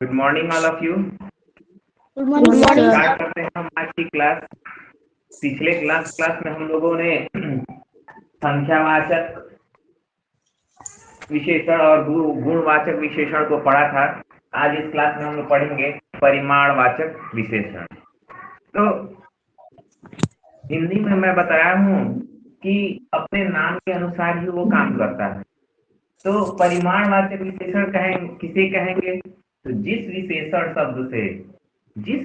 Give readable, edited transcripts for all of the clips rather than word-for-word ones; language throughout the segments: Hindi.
Good morning all of you. Good morning start करते हैं हम आज की क्लास। पिछले क्लास में हम लोगों ने संख्यावाचक विशेषण और गुणवाचक विशेषण को पढ़ा था। आज इस क्लास में हम लोग पढ़ेंगे परिमाणवाचक विशेषण। तो हिंदी में मैं बताया हूँ कि अपने नाम के अनुसार ही वो काम करता है। तो परिमाणवाचक विशेषण किसे कहेंगे? तो जिस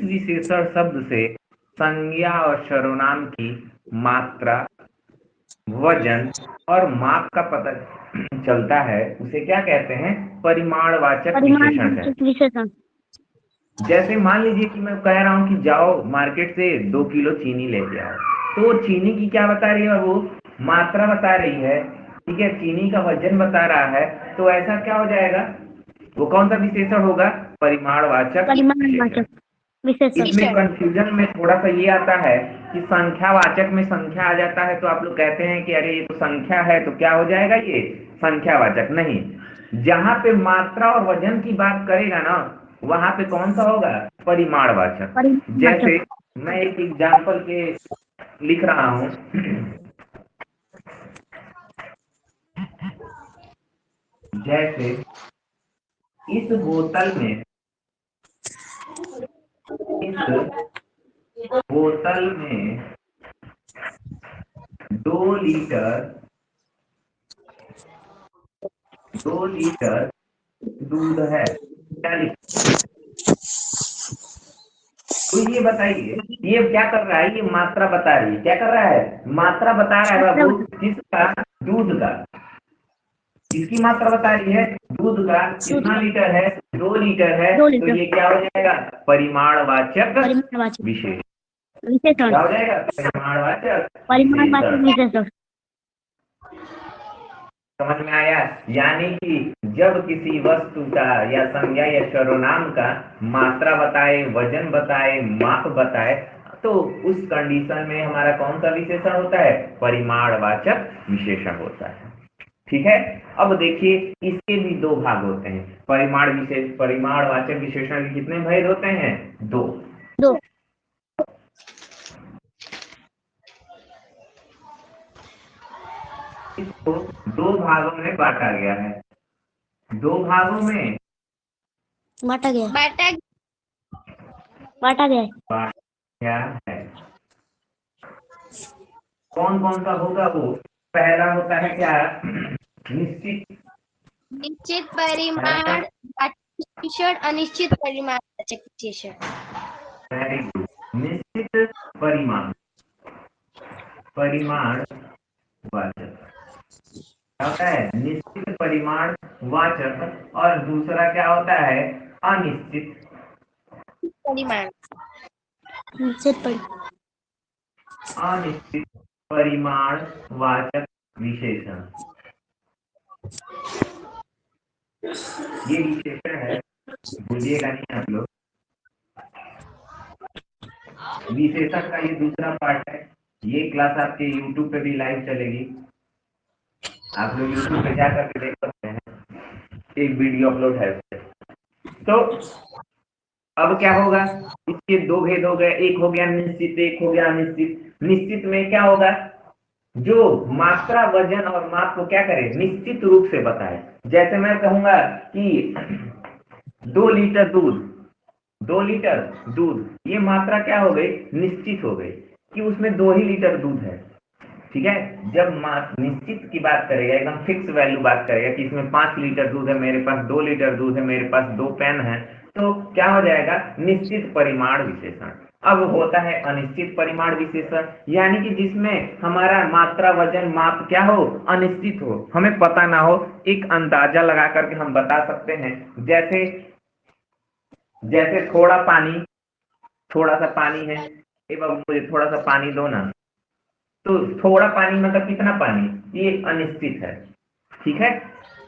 विशेषण शब्द से संज्ञा और सर्वनाम की मात्रा, वजन और माप का पता चलता है उसे क्या कहते हैं? परिमाणवाचक विशेषण कहते हैं। जैसे मान लीजिए कि मैं कह रहा हूं कि जाओ मार्केट से 2 किलो चीनी लेके आओ, तो वो चीनी की क्या बता रही है? वो मात्रा बता रही है, ठीक है, चीनी का वजन बता रहा है। तो ऐसा क्या हो जाएगा? वो कौन सा विशेषण होगा? परिमाणवाचक विशेषण। इसमें कंफ्यूजन में थोड़ा सा ये आता है कि संख्यावाचक में संख्या आ जाता है तो आप लोग कहते हैं कि अरे ये तो संख्या है, तो क्या हो जाएगा ये संख्यावाचक? नहीं, जहां पे मात्रा और वजन की बात करेगा ना, वहां पे कौन सा होगा? परिमाणवाचक। जैसे मैं एक एग्जाम्पल के लिख रहा हूं। जैसे इस बोतल में 2 लीटर दूध है, क्या लिख? तो ये बताइए, ये क्या कर रहा है? ये मात्रा बता रही है। क्या कर रहा है? मात्रा बता रहा है बाबू। किसका? दूध का। किसकी मात्रा बता रही है? दूध का। कितना लीटर है? 2 लीटर है। तो ये क्या हो जाएगा? परिमाणवाचक विशेषण। क्या हो जाएगा? परिमाणवाचक विशेषण। समझ में आया? यानी कि जब किसी वस्तु का या संज्ञा या सर्वनाम का मात्रा बताए, वजन बताए, माप बताए, तो उस कंडीशन में हमारा कौन सा विशेषण होता है? परिमाणवाचक विशेषण होता है। ठीक है। अब देखिए, इसके भी 2 भाग होते हैं। परिमाणवाचक विशेषण के कितने भेद होते हैं? 2। इसको 2 भागों में बांटा गया है। 2 भागों में बांटा गया है। कौन कौन सा होगा वो? पहला होता है क्या? निश्चित परिमाण विशेषण, अनिश्चित परिमाणवाचक विशेषण। Very good. निश्चित परिमाणवाचक क्या होता है? निश्चित परिमाणवाचक। और दूसरा क्या होता है? अनिश्चित परिमाणवाचक विशेषण। ये विशेषण है, भूलिएगा नहीं आप लोग। विशेषण का ये दूसरा पार्ट है। ये क्लास आपके YouTube पे भी लाइव चलेगी। आप लोग YouTube पे जाकर के देख सकते हैं, एक वीडियो अपलोड है। तो अब क्या होगा? इसके 2 भेद हो गए। एक हो गया निश्चित, एक हो गया अनिश्चित। निश्चित में क्या होगा? जो मात्रा, वजन और माप को क्या करे? निश्चित रूप से बताए। जैसे मैं कहूंगा कि 2 लीटर दूध, ये मात्रा क्या हो गई? निश्चित हो गई कि उसमें 2 ही लीटर दूध है। ठीक है। जब निश्चित की बात करेगा, एकदम फिक्स वैल्यू बात करेगा कि इसमें 5 लीटर दूध है, मेरे पास 2 लीटर दूध है, मेरे पास 2 पेन है, तो क्या हो जाएगा? निश्चित परिमाण विशेषण। अब होता है अनिश्चित परिमाण विशेषण, यानी कि जिसमें हमारा मात्रा, वजन, माप क्या हो? अनिश्चित हो, हमें पता ना हो। एक अंदाजा लगा करके हम बता सकते हैं। जैसे थोड़ा सा पानी है, ए बाबू मुझे थोड़ा सा पानी दो ना। तो थोड़ा पानी मतलब कितना पानी? ये अनिश्चित है। ठीक है।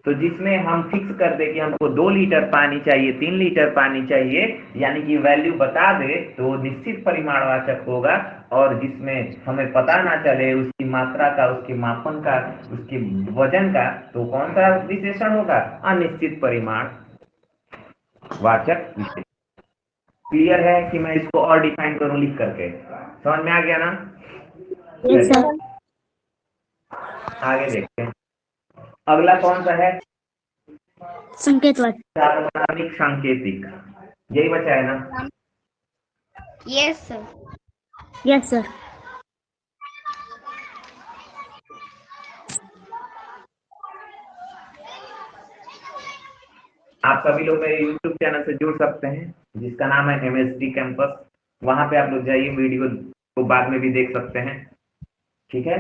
तो जिसमें हम फिक्स कर दे कि हमको 2 लीटर पानी चाहिए, 3 लीटर पानी चाहिए, यानी कि वैल्यू बता दे, तो वो निश्चित परिमाणवाचक होगा। और जिसमें हमें पता ना चले उसकी मात्रा का, उसके मापन का, उसके वजन का, तो कौन सा विशेषण होगा? अनिश्चित परिमाण वाचक विशेषण। क्लियर है कि मैं इसको और डिफाइन करूं लिख करके? समझ में आ गया ना? Yes sir. आगे देखते हैं, अगला कौन सा है? संकेतवाचक। सार्वनामिक सांकेतिक, यही बचा है ना? Yes sir. Yes sir. आप सभी लोग मेरे YouTube चैनल से जुड़ सकते हैं, जिसका नाम है MST कैंपस। वहां पे आप लोग जाइए, वीडियो को बाद में भी देख सकते हैं। ठीक है?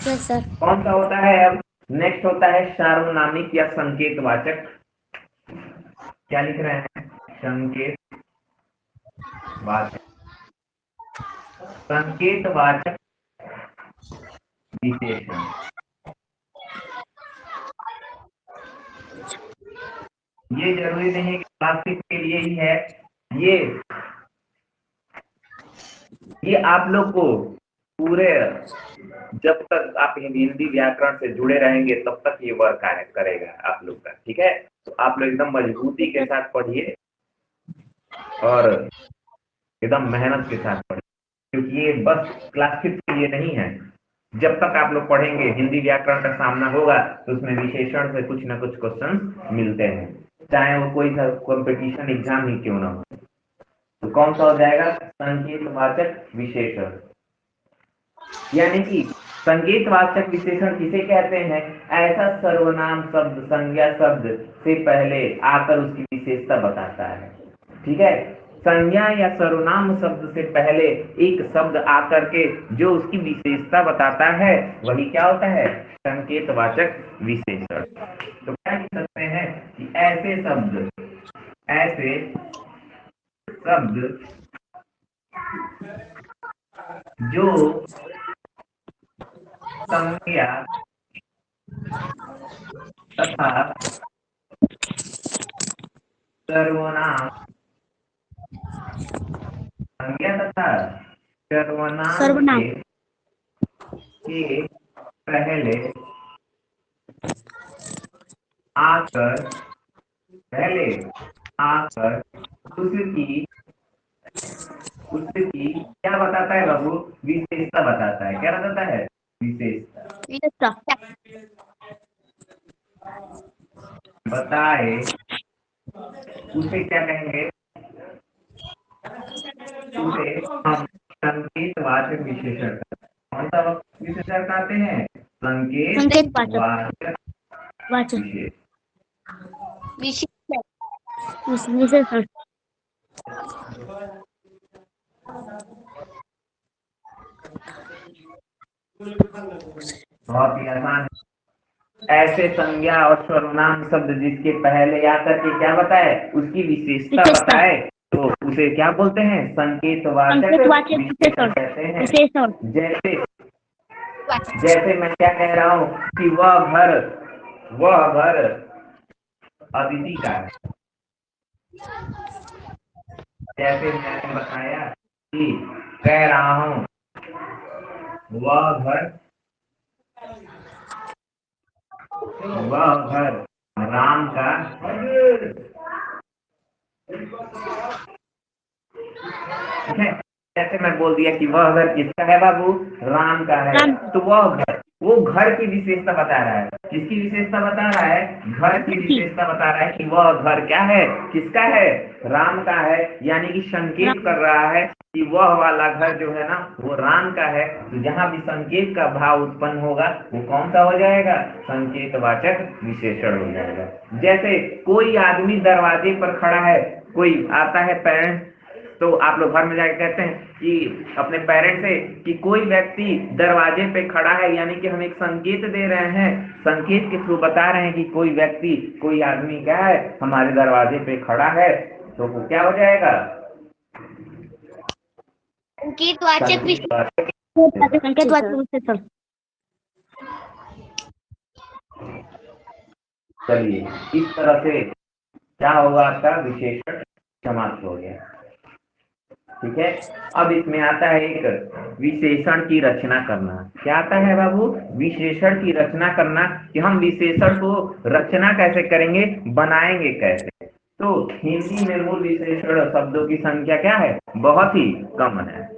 Yes sir. कौन सा होता है अब? नेक्स्ट होता है सार्वनामिक या संकेतवाचक। क्या लिख रहे हैं? संकेतवाचक। संकेतवाचक विशेषण। ये जरूरी नहीं है कि क्लासिक के लिए ही है, ये आप लोग को पूरे, जब तक आप हिंदी व्याकरण से जुड़े रहेंगे तब तक ये वर्क करेगा आप लोग का। ठीक है? तो आप लोग एकदम मजबूती के साथ पढ़िए और एकदम मेहनत के साथ पढ़िए, क्योंकि ये बस क्लास 5 के लिए नहीं है। जब तक आप लोग पढ़ेंगे, हिंदी व्याकरण का सामना होगा, तो उसमें विशेषण से कुछ ना कुछ क्वेश्चन मिलते हैं, चाहे वो कोई सा कंपटीशन एग्जाम ही क्यों ना हो। तो कौन सा हो जाएगा? संकेतवाचक विशेषण। यानी कि संकेतवाचक विशेषण किसे कहते हैं? ऐसा सर्वनाम शब्द, संज्ञा शब्द से पहले आकर उसकी विशेषता बताता है। ठीक है? संज्ञा या सर्वनाम शब्द से पहले एक शब्द आकर के जो उसकी विशेषता बताता है, वही क्या होता है? संकेतवाचक विशेषण। तो क्या कह सकते हैं कि ऐसे शब्द जो संज्ञा तथा सर्वनाम, संज्ञा तथा सर्वनाम सर्वनाम। के पहले आकर उसकी क्या बताता है बाबू? विशेषता बताता है। क्या बताता है? विशेषता। विशेषता। बताए उसे क्या कहेंगे? उसे हम संकेतवाचक विशेषण। कौन सा विशेषण कहते हैं? संकेतवाचक वाचक विशेषण। विशेषण। बहुत ही आसान। ऐसे संज्ञा और सर्वनाम शब्द जिसके पहले आकर के क्या बताए? उसकी विशेषता बताए, तो उसे क्या बोलते हैं? संकेतवाचक विशेषण कहते हैं। जैसे मैं क्या कह रहा हूँ कि वह घर अदिति का है। जैसे मैंने बताया कि कह रहा हूँ वह घर राम का। ठीक है? जैसे मैं बोल दिया कि वह घर किसका है बाबू? राम का है। तो वो घर की विशेषता बता रहा है। किसकी विशेषता बता रहा है? घर की विशेषता बता रहा है कि वह घर क्या है? किसका है? राम का है। यानी कि संकेत कर रहा है कि वह वाला घर जो है ना, वो राम का है। तो जहां भी संकेत का भाव उत्पन्न होगा, वो कौन सा हो जाएगा? संकेतवाचक विशेषण हो जाएगा। जैसे कोई आदमी दरवाजे पर खड़ा है, कोई आता है पेरेंट्स, तो आप लोग घर में जाके कहते हैं कि अपने पेरेंट्स से कि कोई व्यक्ति दरवाजे पे खड़ा है, यानी कि हम एक संकेत दे रहे हैं, संकेत के थ्रू बता रहे हैं कि कोई व्यक्ति, कोई आदमी क्या है, हमारे दरवाजे पे खड़ा है। तो वो क्या हो जाएगा? संकेतवाचक संकेतवाचक विशेषण। चलिए, इस तरह से क्या होगा, आपका विशेषण समाप्त हो गया। ठीक है, अब इसमें आता है एक विशेषण की रचना करना। क्या आता है बाबू? विशेषण की रचना करना, कि हम विशेषण को रचना कैसे करेंगे, बनाएंगे कैसे। तो हिंदी में मूल विशेषण शब्दों की संख्या क्या है? बहुत ही कम है।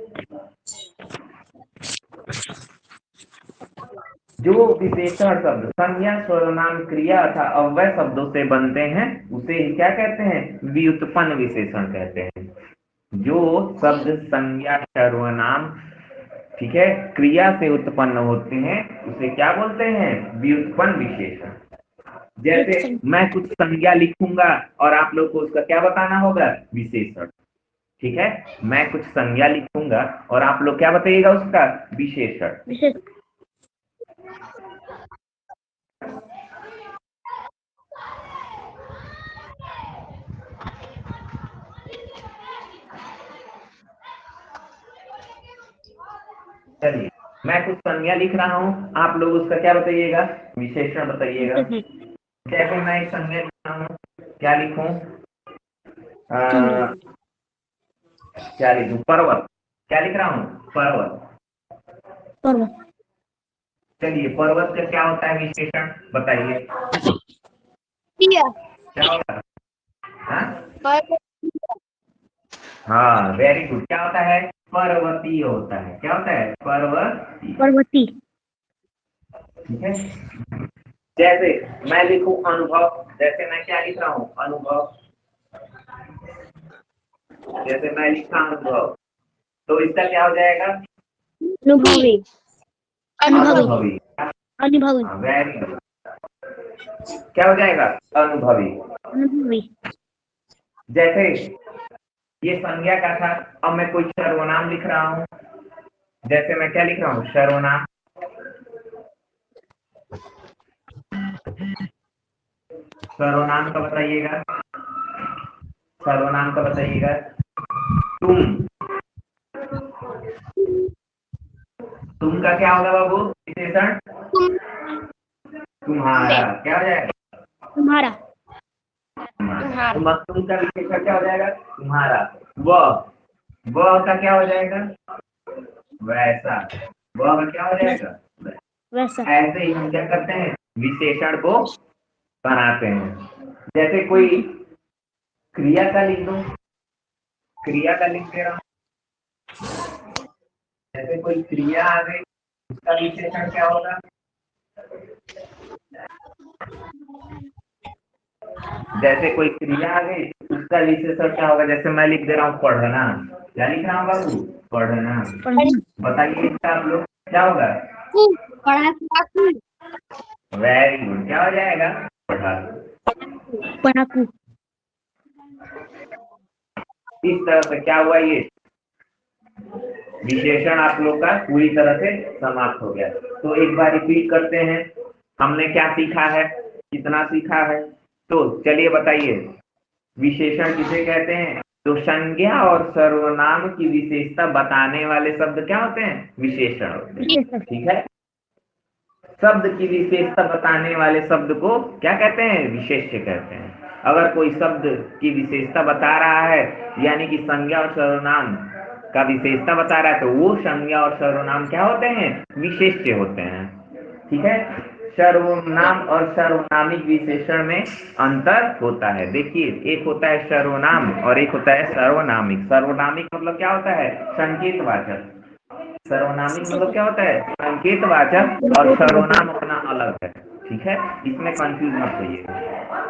जो विशेषण शब्द संज्ञा, सर्वनाम, क्रिया अथवा अव्यय शब्दों से बनते हैं उसे ही क्या कहते हैं? व्युत्पन्न विशेषण कहते हैं। जो शब्द संज्ञा, सर्वनाम, ठीक है, क्रिया से उत्पन्न होते हैं उसे क्या बोलते हैं? व्युत्पन्न विशेषण। जैसे मैं कुछ संज्ञा लिखूंगा और आप लोग को उसका क्या बताना होगा? विशेषण। ठीक है, मैं कुछ संज्ञा लिखूंगा और आप लोग क्या बताइएगा? उसका विशेषण। विशेष चलिए, मैं कुछ संज्ञा लिख रहा हूँ, आप लोग उसका क्या बताइएगा? विशेषण बताइएगा। विशेषण जैसे मैं एक संज्ञा लिख रहा हूँ, क्या लिखूं? संज्ञा क्या लिखूं? पर्वत। क्या लिख रहा हूँ? पर्वत। पर्वत चलिए, पर्वत का क्या होता है विशेषण, बताइए क्रिया क्या होता है? हाँ, पर हाँ, वेरी गुड। क्या होता है? पर्वतीय होता है। क्या होता है? पर्वतीय। पर्वती ठीक है, जैसे मैं लिखूं अनुभव, जैसे मैं क्या लिख रहा हूँ? अनुभव। जैसे मैं लिखा अनुभव, तो इसका क्या हो जाएगा? अनुभवी अनुभवी अनुभवी। अनुभवी हाँ, वेरी गुड। क्या हो जाएगा? अनुभवी। अनुभवी जैसे ये संज्ञा का था, अब मैं कोई सर्वनाम लिख रहा हूँ। जैसे मैं क्या लिख रहा हूँ? सर्वनाम। सर्वनाम का बताइएगा, सर्वनाम का बताइएगा। तुम। तुम का क्या होगा बाबू विशेषण? तुम्हारा। क्या हो जाएगा? तुम्हारा तुम का विशेषण क्या हो जाएगा? तुम्हारा। वह का क्या हो जाएगा? वैसा। वह का क्या हो जाएगा? वैसा ऐसे ही हम क्या करते हैं? विशेषण को बनाते हैं। जैसे कोई क्रिया का लिख दो, क्रिया का लिख दे रहा हूं। जैसे कोई क्रिया आ गई, उसका विशेषण क्या होगा? जैसे कोई क्रिया आ गई, उसका विशेषण क्या होगा? जैसे मैं लिख दे रहा हूँ पढ़ना। क्या लिख रहा हूँ बाबू? पढ़ना। पढ़ना बताइए इसका आप लोग क्या होगा? पढ़ाकू वेरी गुड। क्या हो जाएगा? पढ़ा। पढ़ाकू इस तरह से क्या हुआ? ये विशेषण आप लोग का पूरी तरह से समाप्त हो गया। तो एक बार रिपीट करते हैं, हमने क्या सीखा है, कितना सीखा है। तो चलिए बताइए, विशेषण किसे कहते हैं? तो संज्ञा और सर्वनाम की विशेषता बताने वाले शब्द क्या होते हैं? विशेषण होते हैं। विशेषण ठीक है, शब्द की विशेषता बताने वाले शब्द को क्या कहते हैं? विशेष्य कहते हैं। अगर कोई शब्द की विशेषता बता रहा है, यानी कि संज्ञा और सर्वनाम का विशेषता बता रहा है, तो वो संज्ञा और सर्वनाम क्या होते हैं? विशेष्य होते हैं। ठीक है, सर्वनाम और सर्वनामिक विशेषण में अंतर होता है। देखिए, एक होता है सर्वनाम और एक होता है सर्वनामिक। सर्वनामिक मतलब क्या होता है? संकेतवाचक। सर्वनामिक मतलब क्या होता है? संकेतवाचक। और सर्वनाम अपना अलग है। ठीक है, इसमें कंफ्यूज मत होइए।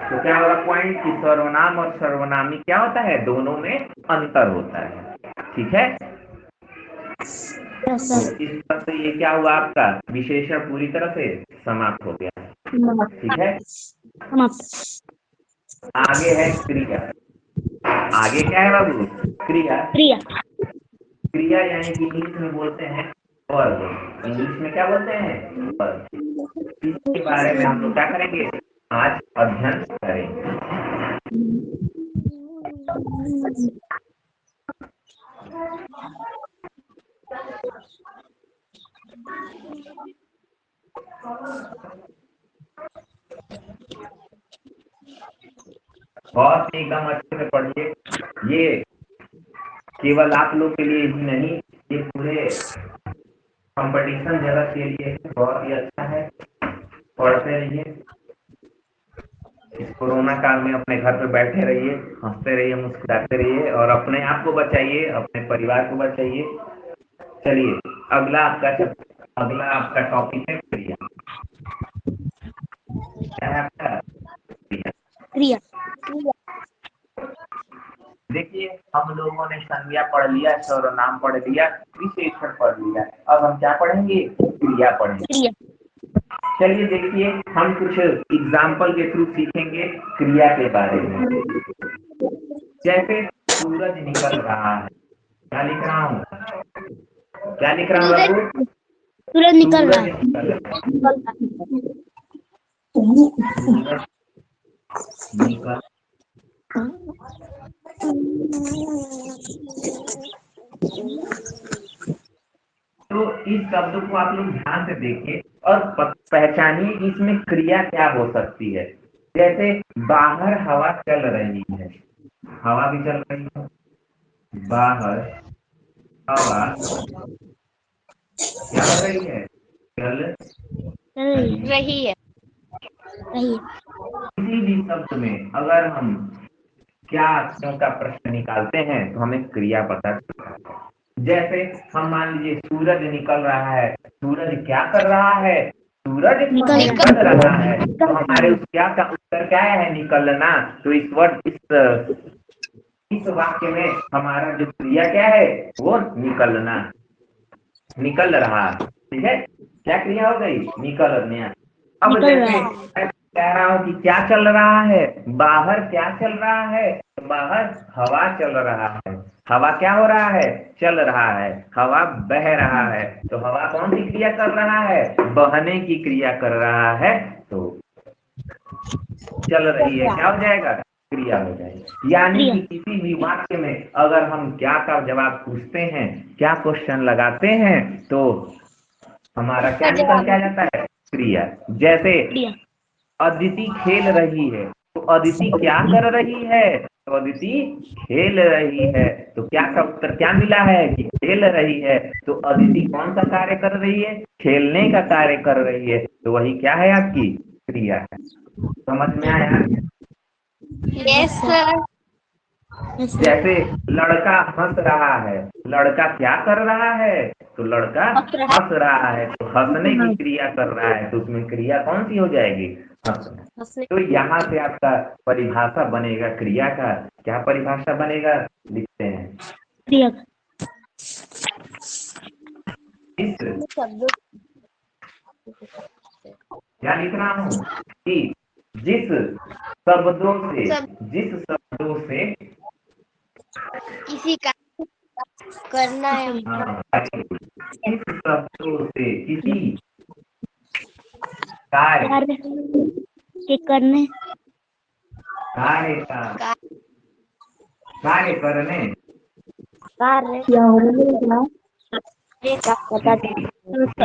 तो क्या होगा पॉइंट कि सर्वनाम और सर्वनामिक क्या होता है? दोनों में अंतर होता है। ठीक है, यस तो सर इस तरह से ये क्या हुआ? आपका विशेषण पूरी तरह से समाप्त हो गया। ठीक है, समाप्त आगे है क्रिया। आगे क्या है बाबू? क्रिया। क्रिया क्रिया यानी कि इंग्लिश में बोलते हैं वर्ब। इंग्लिश में क्या बोलते हैं? वर्ब। इसके बारे में हम लोग क्या करेंगे? आज अध्ययन करेंगे। बहुत ही एकदम अच्छे से पढ़िए। ये केवल आप लोग के लिए ही नहीं, ये पूरे कंपटीशन जगत के लिए है, बहुत ही अच्छा है। पढ़ते रहिए। इस कोरोना काल में अपने घर पे बैठे रहिए, हंसते रहिए, मुस्कुराते रहिए और अपने आप को बचाइए, अपने परिवार को बचाइए। चलिए अगला आपका टॉपिक है क्रिया। क्या है आपका? क्रिया। क्रिया। देखिए, हम लोगों ने संज्ञा पढ़ लिया, सर्वनाम पढ़ लिया, विशेषण पढ़ लिया। अब हम क्या पढ़ेंगे? क्रिया पढ़ेंगे। क्रिया। चलिए देखिए, हम कुछ एग्जाम्पल के थ्रू सीखेंगे क्रिया के बारे में। जैसे सूरज निकल रहा है, क्या लिख रहा हूँ? क्या लिख रहा हूँ बाबू? सूरज निकल रहा सूरज है। निकल रहा है। सूरज निकल। तो इस शब्द को आप लोग ध्यान से देखिए और पहचानिए कि इसमें क्रिया क्या हो सकती है। जैसे बाहर हवा चल रही है, हवा भी चल रही है, बाहर हवा क्या हो रही है? चल रही है। किसी भी शब्द में अगर हम क्या क्यों का प्रश्न निकालते हैं तो हमें क्रिया पता चलता है। जैसे हम मान लीजिए सूरज निकल रहा है, सूरज क्या कर रहा है? सूरज निकल रहा है। तो हमारे उस क्या का उत्तर क्या है? निकलना। तो इस वाक्य में हमारा जो क्रिया क्या है? वो निकलना, निकल रहा। ठीक है, क्या क्रिया हो गई? निकलना। अब निकल रहा जैसे मैं कह रहा हूँ कि क्या चल रहा है? बाहर क्या चल रहा है? तो बाहर हवा चल रहा है। हवा क्या हो रहा है? चल रहा है। हवा बह रहा है। तो हवा कौन सी क्रिया कर रहा है? बहने की क्रिया कर रहा है। तो चल रही है, क्या हो जाएगा? क्रिया हो जाएगी। यानी कि किसी भी वाक्य में अगर हम क्या का जवाब पूछते हैं, क्या क्वेश्चन लगाते हैं, तो हमारा क्या निकल के आ जाता है? क्रिया। जैसे क्रिया। अदिति खेल रही है, तो अदिति क्या कर रही है? तो अदिति खेल रही है। तो क्या का उत्तर क्या मिला है? कि खेल रही है। तो अदिति कौन सा कार्य कर रही है? खेलने का कार्य कर रही है। तो वही क्या है? आपकी क्रिया है। समझ में आया? Yes sir. जैसे लड़का हंस रहा है, लड़का क्या कर रहा है? तो लड़का हंस रहा है। तो हंसने की क्रिया कर रहा है। तो उसमें क्रिया कौन सी हो जाएगी? हंसना। तो यहाँ से आपका परिभाषा बनेगा क्रिया का। क्या परिभाषा बनेगा? लिखते हैं। क्रिया। क्या लिख रहा हूँ? कि जिस शब्दों से किसी का करना है। किस शब्दों से किसी कार्य कार्य के करने कार्य का कार्य करने कार्य या होने का पता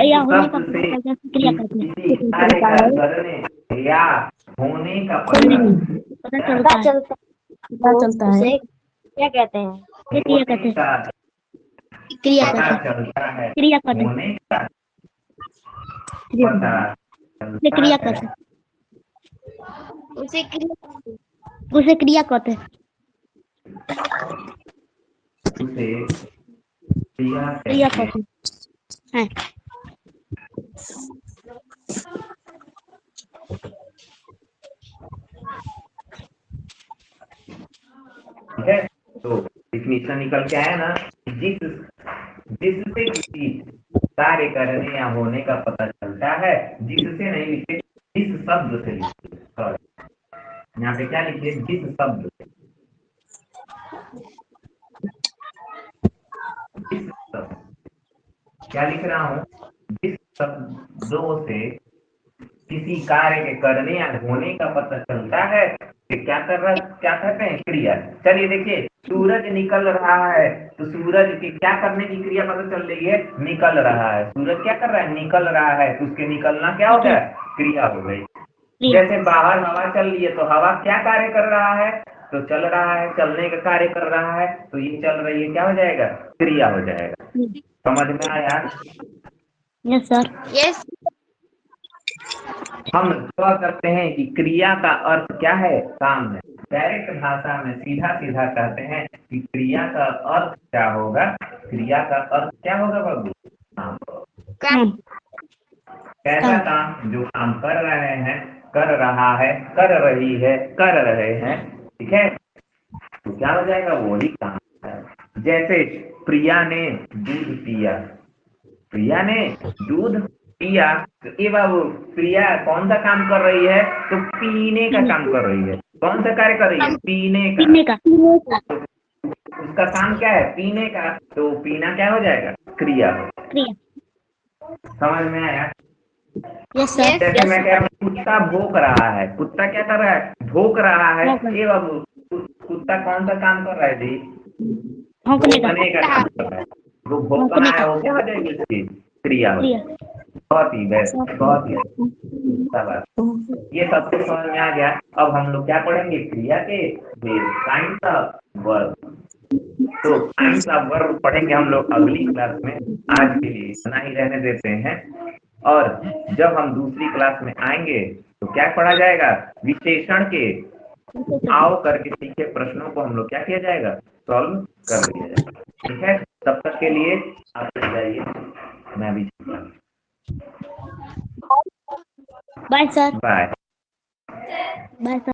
या होने का शब्द से क्रिया करते किसी कार्य का करने या होने का पता चलता है। क्या कहते हैं? क्रिया कहते हैं। का क्रिया पता कहते हैं। चलता है। क्रिया कहते हैं। होने का क्रिया पता कहते हैं। उसे उसे क्रिया कहते हैं। उसे क्रिया क्रिया कहते कहते हैं। ठीक है। तो डिफिनीशन निकल के आया ना, जिससे किसी कार्य करने या होने का पता चलता है। जिससे नहीं लिखे, जिस शब्द से लिखिए। यहाँ पे क्या लिखिए? जिस शब्द से। जिस शब्द, क्या लिख रहा हूँ? जिस शब्दों से किसी कार्य के करने या होने का पता चलता है, कि क्या कहते हैं? क्रिया। चलिए देखिए, सूरज निकल रहा है। तो सूरज के क्या करने की क्रिया पता चल रही है? निकल रहा है। सूरज क्या कर रहा है? निकल रहा है। तो उसके निकलना क्या होगा? क्रिया हो गई। जैसे बाहर हवा चल रही है, तो हवा क्या कार्य कर रहा है? तो चल रहा है, चलने का कार्य कर रहा है, तो ये चल रही है, क्या हो जाएगा? क्रिया हो जाएगा। समझ में आया? Yes sir. यस। हम कह सकते हैं कि क्रिया का अर्थ क्या है? काम है। डायरेक्ट भाषा में सीधा सीधा कहते हैं कि क्रिया का अर्थ क्या होगा? क्रिया का अर्थ क्या होगा बाबू? काम। काम। कैसा काम? जो काम कर रहे हैं, कर रहा है, कर रही है, कर रहे हैं, ठीक है? तो क्या हो जाएगा? वही काम है। जैसे प्रिया ने दूध पिया, प्रिया ने दूध पिया, तो ये बाबू प्रिया कौन सा काम कर रही है? तो पीने का काम कर रही है। कौन सा कार्य कर रही है? पीने का। पीने का। उसका काम क्या है? पीने का। तो पीना क्या हो जाएगा? क्रिया हो जाएगा। क्रिया। समझ में आया? Yes sir. जैसे मैं कह रहा हूँ कुत्ता भौंक रहा है, कुत्ता क्या कर रहा है? भौंक रहा है। ये बाबू कुत्ता कौन सा काम कर रहा है जी? भौंकने का। भौंकने का काम कर रहा है। वो भौंकना है, वो क्या हो जाएगी? उसकी क्रिया हो जाएगी। बहुत ही बेस्ट, बहुत ही शाबाश। ये सब कुछ समझ में आ गया। अब हम लोग क्या पढ़ेंगे? क्रिया के काइंड ऑफ वर्ब। तो काइंड ऑफ वर्ब पढ़ेंगे हम लोग अगली क्लास में। आज के लिए इतना ही रहने देते हैं, और जब हम दूसरी क्लास में आएंगे तो क्या पढ़ा जाएगा? विशेषण के आओ करके सीखे प्रश्नों को हम लोग क्या किया जाएगा? सॉल्व कर लिया जाएगा। ठीक है, तब तक के लिए आप जाइए, मैं भी bye sir. Bye. Bye sir.